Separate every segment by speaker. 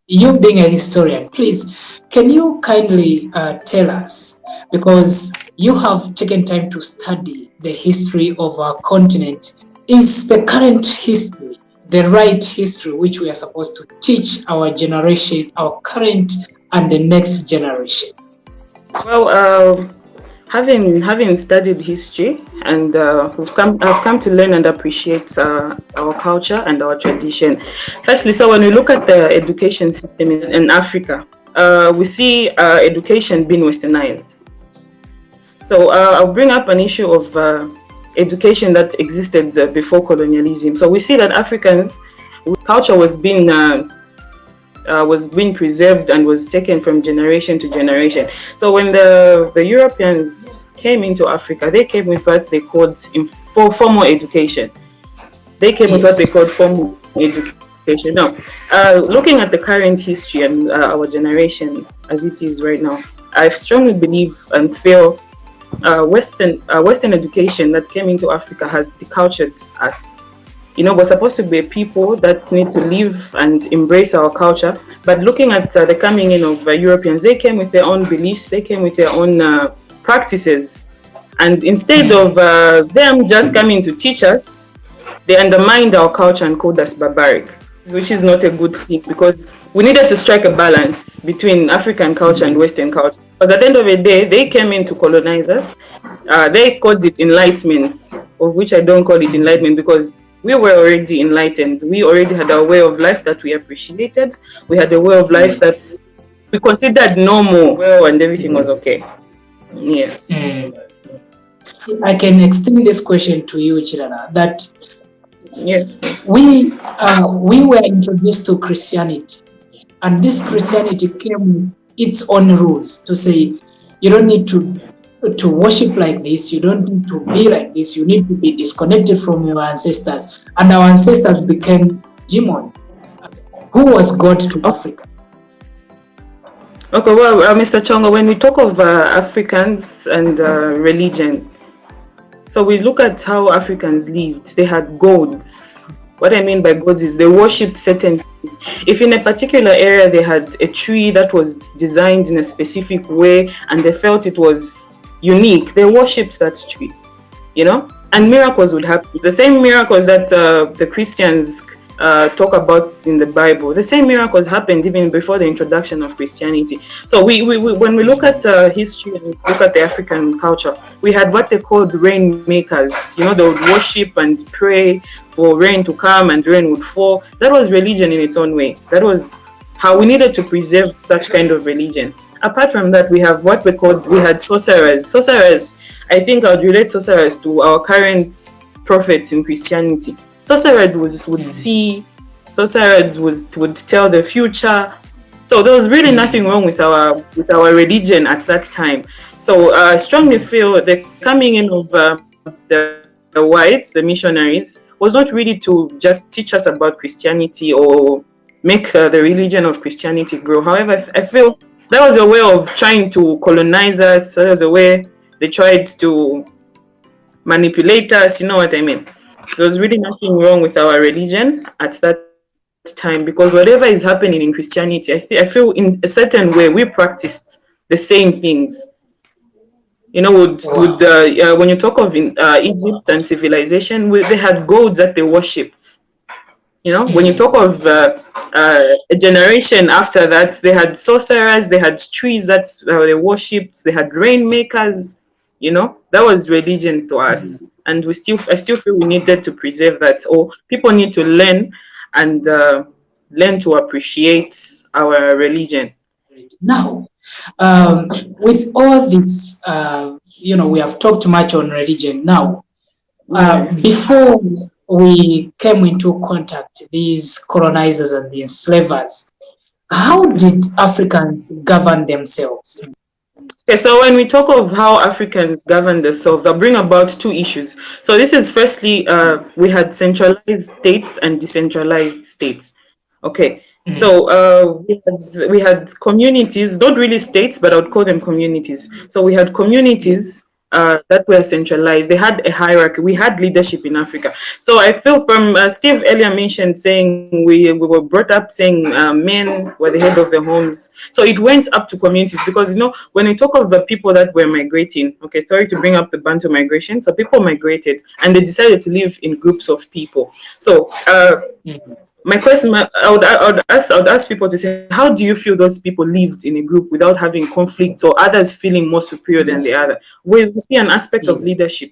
Speaker 1: you being a historian, please, can you kindly tell us, because you have taken time to study the history of our continent, is the current history the right history which we are supposed to teach our generation, our current and the next generation?
Speaker 2: Well, having studied history, and I've come to learn and appreciate our culture and our tradition. Firstly, so when we look at the education system in Africa, we see education being westernized. So I'll bring up an issue of education that existed before colonialism. So we see that Africans culture was being preserved and was taken from generation to generation. So when the Europeans came into Africa, they came with what they called formal education. They came with what they called formal education. Now, looking at the current history and our generation as it is right now, I strongly believe and feel Western education that came into Africa has decultured us. You know, we're supposed to be a people that need to live and embrace our culture. But looking at the coming in of Europeans, they came with their own beliefs, they came with their own practices. And instead of them just coming to teach us, they undermined our culture and called us barbaric, which is not a good thing, because we needed to strike a balance between African culture and Western culture. Because at the end of the day, they came in to colonize us. They called it enlightenment, of which I don't call it enlightenment, because we were already enlightened. We already had a way of life that we appreciated. We had a way of life that we considered normal, well, and everything was okay. Yes.
Speaker 1: I can extend this question to you, Chilala, that
Speaker 2: yes,
Speaker 1: we were introduced to Christianity, and this Christianity came with its own rules to say you don't need to worship like this, you don't need to be like this, you need to be disconnected from your ancestors. And our ancestors became demons. Who was God to Africa?
Speaker 2: Okay, well, Mr. Chongo, when we talk of Africans and religion, so we look at how Africans lived. They had gods. What I mean by gods is they worshipped certain things. If in a particular area they had a tree that was designed in a specific way and they felt it was unique, they worshipped that tree, you know, and miracles would happen. The same miracles that the Christians talk about in the Bible, the same miracles happened even before the introduction of Christianity. So we when we look at history and look at the African culture, we had what they called rainmakers. You know, they would worship and pray for rain to come and rain would fall. That was religion in its own way. That was how we needed to preserve such kind of religion. Apart from that, we have what we had sorcerers. Sorcerers, I think I would relate sorcerers to our current prophets in Christianity. Sorcerers would see, sorcerers would tell the future. So there was really nothing wrong with our religion at that time. So I strongly feel the coming in of the whites, the missionaries, was not really to just teach us about Christianity or make the religion of Christianity grow. However, I feel that was a way of trying to colonize us. That was a way they tried to manipulate us. You know what I mean? There was really nothing wrong with our religion at that time, because whatever is happening in Christianity, I feel in a certain way we practiced the same things. You know, when you talk of Egypt and civilization, they had gods that they worshipped. You know, when you talk of a generation after that, they had sorcerers, they had trees that they worshipped, they had rainmakers. You know, that was religion to us, and I still feel we needed to preserve that, or people need to learn and learn to appreciate our religion.
Speaker 1: Now, with all this, we have talked much on religion. Now, before we came into contact these colonizers and the enslavers, how did Africans govern themselves?
Speaker 2: Okay, so when we talk of how Africans govern themselves, I'll bring about two issues. So this is firstly, we had centralized states and decentralized states. Okay, so we had communities, not really states, but I would call them communities. So we had communities that were centralized. They had a hierarchy. We had leadership in Africa. So I feel from Steve earlier mentioned saying we were brought up saying men were the head of the homes. So it went up to communities because, when we talk of the people that were migrating, okay, sorry to bring up the Bantu migration. So people migrated and they decided to live in groups of people. So my question, I would ask people to say, how do you feel those people lived in a group without having conflicts or others feeling more superior than the
Speaker 1: Yes.
Speaker 2: other? We see an aspect of
Speaker 1: Yes.
Speaker 2: leadership.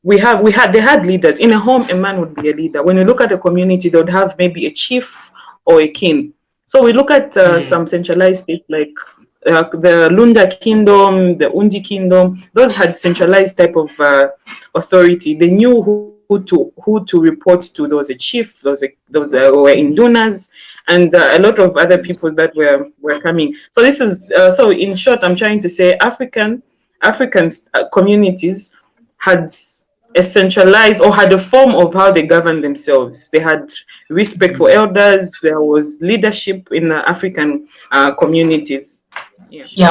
Speaker 2: They had leaders in a home. A man would be a leader. When you look at a community, they would have maybe a chief or a king. So we look at some centralized states like the Lunda Kingdom, the Undi Kingdom. Those had centralized type of authority. They knew who to report to. There was a chief. There were indunas, and a lot of other
Speaker 1: Yes.
Speaker 2: people that were coming. So this is so in short, I'm trying to say African communities had a centralized or had a form of how they governed themselves. They had respect for elders. There was leadership in the African communities. Yeah.
Speaker 1: Yeah.